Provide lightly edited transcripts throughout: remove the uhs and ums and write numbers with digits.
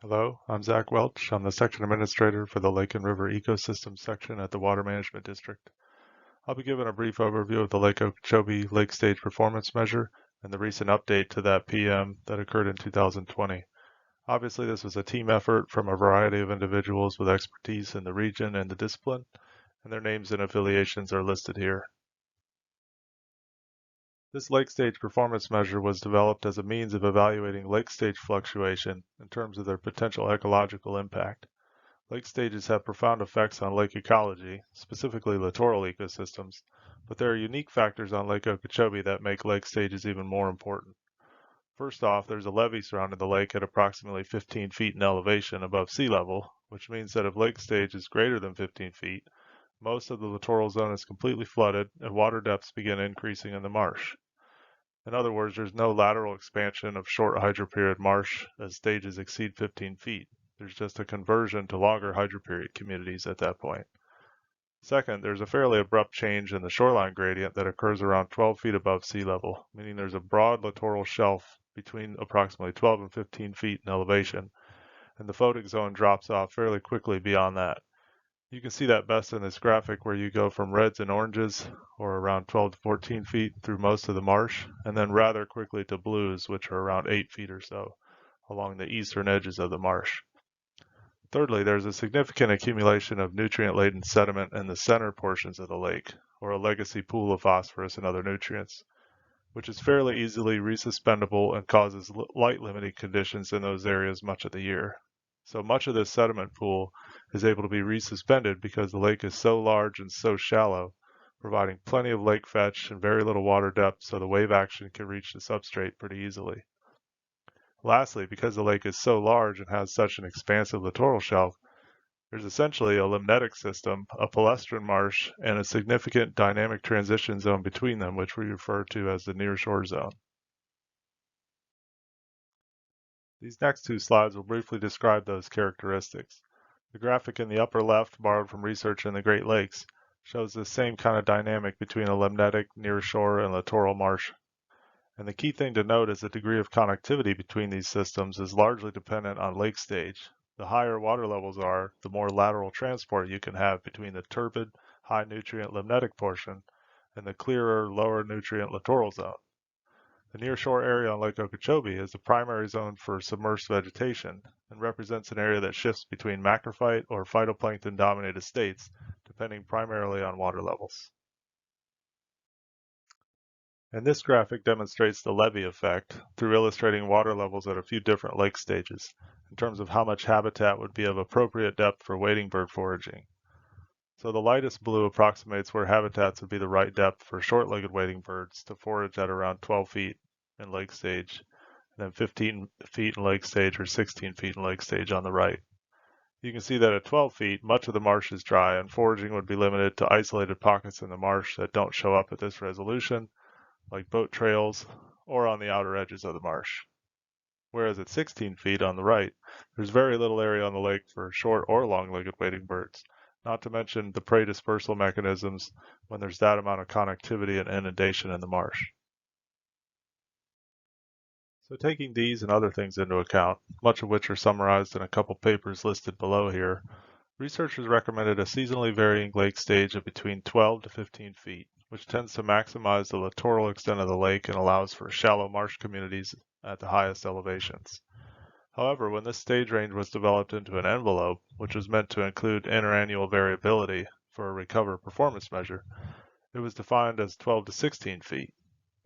Hello, I'm Zach Welch. I'm the section administrator for the Lake and River Ecosystem section at the Water Management District. I'll be giving a brief overview of the Lake Okeechobee Lake Stage Performance Measure and the recent update to that PM that occurred in 2020. Obviously, this was a team effort from a variety of individuals with expertise in the region and the discipline, and their names and affiliations are listed here. This lake stage performance measure was developed as a means of evaluating lake stage fluctuation in terms of their potential ecological impact. Lake stages have profound effects on lake ecology, specifically littoral ecosystems, but there are unique factors on Lake Okeechobee that make lake stages even more important. First off, there's a levee surrounding the lake at approximately 15 feet in elevation above sea level, which means that if lake stage is greater than 15 feet, most of the littoral zone is completely flooded and water depths begin increasing in the marsh. In other words, there's no lateral expansion of short hydroperiod marsh as stages exceed 15 feet. There's just a conversion to longer hydroperiod communities at that point. Second, there's a fairly abrupt change in the shoreline gradient that occurs around 12 feet above sea level, meaning there's a broad littoral shelf between approximately 12 and 15 feet in elevation, and the photic zone drops off fairly quickly beyond that. You can see that best in this graphic where you go from reds and oranges, or around 12 to 14 feet through most of the marsh, and then rather quickly to blues, which are around 8 feet or so, along the eastern edges of the marsh. Thirdly, there's a significant accumulation of nutrient-laden sediment in the center portions of the lake, or a legacy pool of phosphorus and other nutrients, which is fairly easily resuspendable and causes light-limiting conditions in those areas much of the year. So much of this sediment pool is able to be resuspended because the lake is so large and so shallow, providing plenty of lake fetch and very little water depth so the wave action can reach the substrate pretty easily. Lastly, because the lake is so large and has such an expansive littoral shelf, there's essentially a limnetic system, a palestrin marsh, and a significant dynamic transition zone between them, which we refer to as the nearshore zone. These next two slides will briefly describe those characteristics. The graphic in the upper left, borrowed from research in the Great Lakes, shows the same kind of dynamic between a limnetic, nearshore, and littoral marsh. And the key thing to note is the degree of connectivity between these systems is largely dependent on lake stage. The higher water levels are, the more lateral transport you can have between the turbid, high nutrient limnetic portion and the clearer, lower nutrient littoral zone. The nearshore area on Lake Okeechobee is the primary zone for submerged vegetation and represents an area that shifts between macrophyte or phytoplankton-dominated states, depending primarily on water levels. And this graphic demonstrates the levee effect through illustrating water levels at a few different lake stages in terms of how much habitat would be of appropriate depth for wading bird foraging. So the lightest blue approximates where habitats would be the right depth for short-legged wading birds to forage at around 12 feet in lake stage, and then 15 feet in lake stage or 16 feet in lake stage on the right. You can see that at 12 feet, much of the marsh is dry and foraging would be limited to isolated pockets in the marsh that don't show up at this resolution, like boat trails or on the outer edges of the marsh. Whereas at 16 feet on the right, there's very little area on the lake for short or long-legged wading birds, not to mention the prey dispersal mechanisms when there's that amount of connectivity and inundation in the marsh. So taking these and other things into account, much of which are summarized in a couple papers listed below here, researchers recommended a seasonally varying lake stage of between 12 to 15 feet, which tends to maximize the littoral extent of the lake and allows for shallow marsh communities at the highest elevations. However, when this stage range was developed into an envelope, which was meant to include interannual variability for a recover performance measure, it was defined as 12 to 16 feet,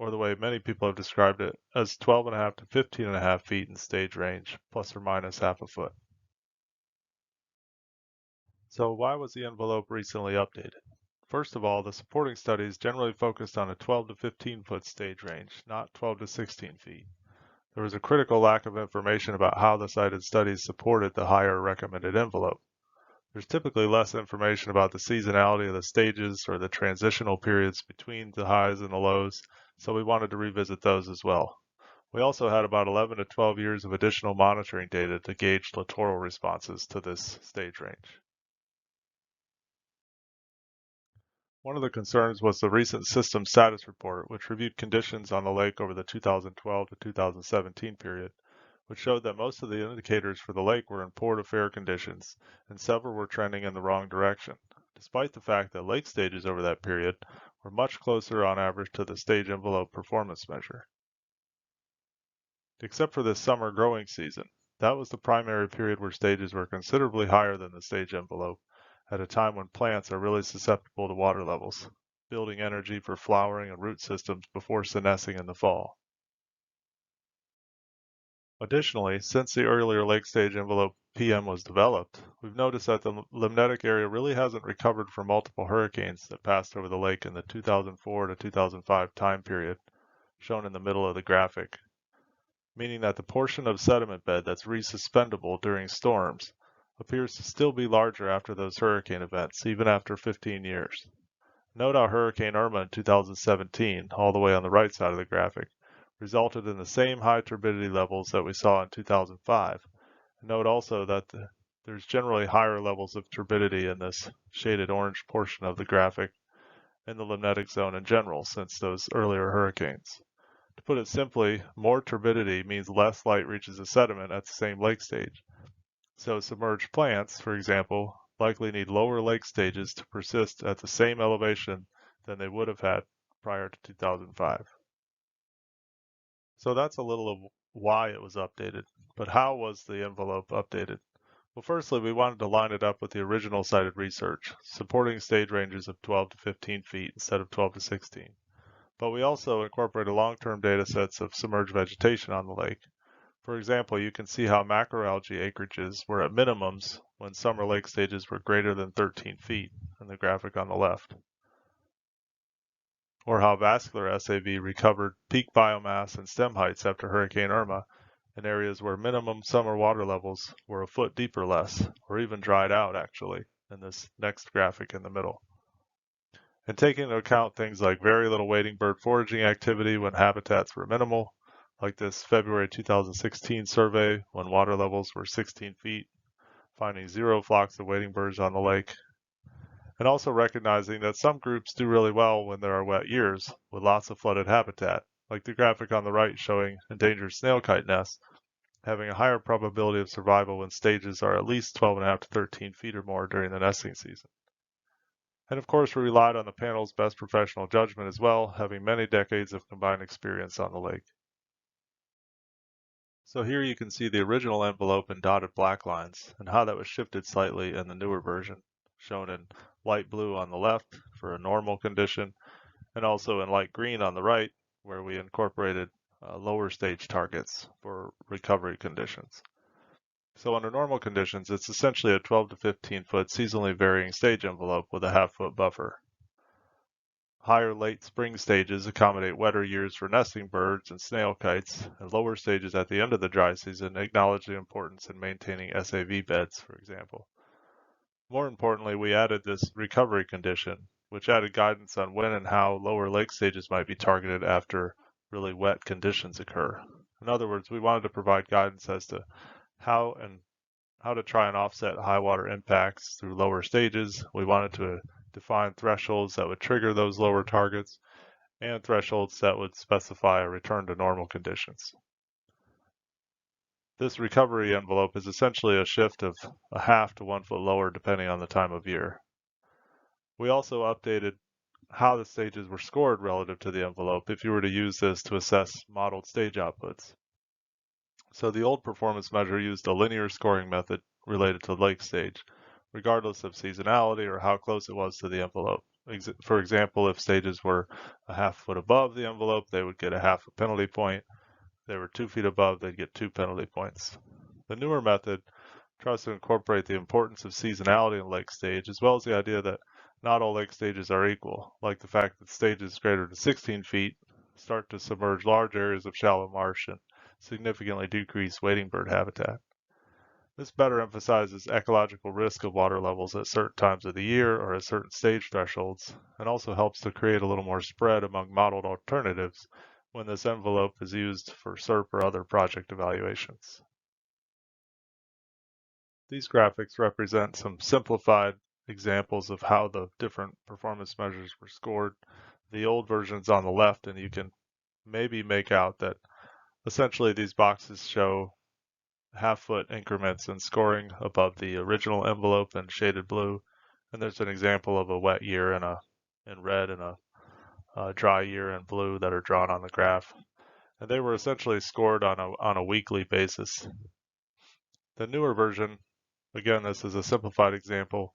or the way many people have described it, as 12.5 to 15.5 feet in stage range, plus or minus half a foot. So why was the envelope recently updated? First of all, the supporting studies generally focused on a 12 to 15 foot stage range, not 12 to 16 feet. There was a critical lack of information about how the cited studies supported the higher recommended envelope. There's typically less information about the seasonality of the stages or the transitional periods between the highs and the lows, so we wanted to revisit those as well. We also had about 11 to 12 years of additional monitoring data to gauge littoral responses to this stage range. One of the concerns was the recent system status report, which reviewed conditions on the lake over the 2012 to 2017 period, which showed that most of the indicators for the lake were in poor to fair conditions, and several were trending in the wrong direction, despite the fact that lake stages over that period were much closer on average to the stage envelope performance measure. Except for this summer growing season, that was the primary period where stages were considerably higher than the stage envelope, at a time when plants are really susceptible to water levels, building energy for flowering and root systems before senescing in the fall. Additionally, since the earlier lake stage envelope PM was developed, we've noticed that the limnetic area really hasn't recovered from multiple hurricanes that passed over the lake in the 2004 to 2005 time period, shown in the middle of the graphic, meaning that the portion of sediment bed that's resuspendable during storms appears to still be larger after those hurricane events, even after 15 years. Note how Hurricane Irma in 2017, all the way on the right side of the graphic, resulted in the same high turbidity levels that we saw in 2005. Note also that there's generally higher levels of turbidity in this shaded orange portion of the graphic in the limnetic zone in general since those earlier hurricanes. To put it simply, more turbidity means less light reaches the sediment at the same lake stage. So submerged plants, for example, likely need lower lake stages to persist at the same elevation than they would have had prior to 2005. So that's a little of why it was updated. But how was the envelope updated? Well, firstly, we wanted to line it up with the original cited research, supporting stage ranges of 12 to 15 feet instead of 12 to 16. But we also incorporated long-term data sets of submerged vegetation on the lake. For example, you can see how macroalgae acreages were at minimums when summer lake stages were greater than 13 feet in the graphic on the left, or how vascular SAV recovered peak biomass and stem heights after Hurricane Irma in areas where minimum summer water levels were a foot deep or less, or even dried out actually, in this next graphic in the middle. And taking into account things like very little wading bird foraging activity when habitats were minimal, like this February 2016 survey when water levels were 16 feet, finding 0 flocks of wading birds on the lake, and also recognizing that some groups do really well when there are wet years with lots of flooded habitat, like the graphic on the right showing endangered snailkite nests having a higher probability of survival when stages are at least 12.5 to 13 feet or more during the nesting season. And of course, we relied on the panel's best professional judgment as well, having many decades of combined experience on the lake. So here you can see the original envelope in dotted black lines and how that was shifted slightly in the newer version, shown in light blue on the left for a normal condition, and also in light green on the right, where we incorporated lower stage targets for recovery conditions. So under normal conditions, it's essentially a 12 to 15 foot seasonally varying stage envelope with a half-foot buffer. Higher late spring stages accommodate wetter years for nesting birds and snail kites, and lower stages at the end of the dry season acknowledge the importance in maintaining SAV beds, for example. More importantly, we added this recovery condition, which added guidance on when and how lower lake stages might be targeted after really wet conditions occur. In other words, we wanted to provide guidance as to how to try and offset high water impacts through lower stages. We wanted to define thresholds that would trigger those lower targets and thresholds that would specify a return to normal conditions. This recovery envelope is essentially a shift of a half to 1 foot lower depending on the time of year. We also updated how the stages were scored relative to the envelope if you were to use this to assess modeled stage outputs. So the old performance measure used a linear scoring method related to lake stage, regardless of seasonality or how close it was to the envelope. For example, if stages were a half foot above the envelope, they would get a half a penalty point. If they were 2 feet above, they'd get 2 penalty points. The newer method tries to incorporate the importance of seasonality in lake stage, as well as the idea that not all lake stages are equal, like the fact that stages greater than 16 feet start to submerge large areas of shallow marsh and significantly decrease wading bird habitat. This better emphasizes ecological risk of water levels at certain times of the year or at certain stage thresholds, and also helps to create a little more spread among modeled alternatives when this envelope is used for SERP or other project evaluations. These graphics represent some simplified examples of how the different performance measures were scored. The old version's on the left, and you can maybe make out that essentially these boxes show half-foot increments in scoring above the original envelope in shaded blue. And there's an example of a wet year in red and a dry year in blue that are drawn on the graph. And they were essentially scored on a weekly basis. The newer version, again, this is a simplified example,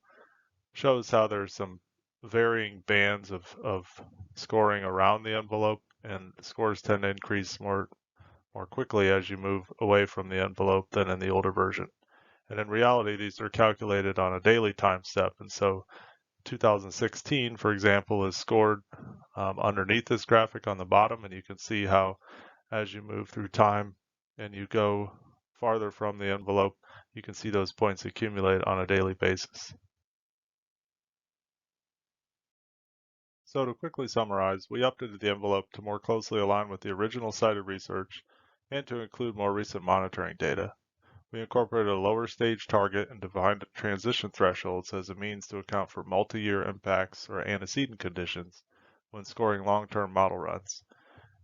shows how there's some varying bands of scoring around the envelope, and scores tend to increase more quickly as you move away from the envelope than in the older version. And in reality, these are calculated on a daily time step. And so 2016, for example, is scored underneath this graphic on the bottom, and you can see how as you move through time and you go farther from the envelope, you can see those points accumulate on a daily basis. So to quickly summarize, we updated the envelope to more closely align with the original cited research and to include more recent monitoring data. We incorporated a lower stage target and defined transition thresholds as a means to account for multi-year impacts or antecedent conditions when scoring long-term model runs.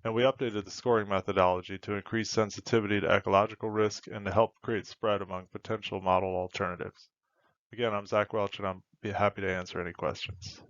And we updated the scoring methodology to increase sensitivity to ecological risk and to help create spread among potential model alternatives. Again, I'm Zach Welch, and I'll be happy to answer any questions.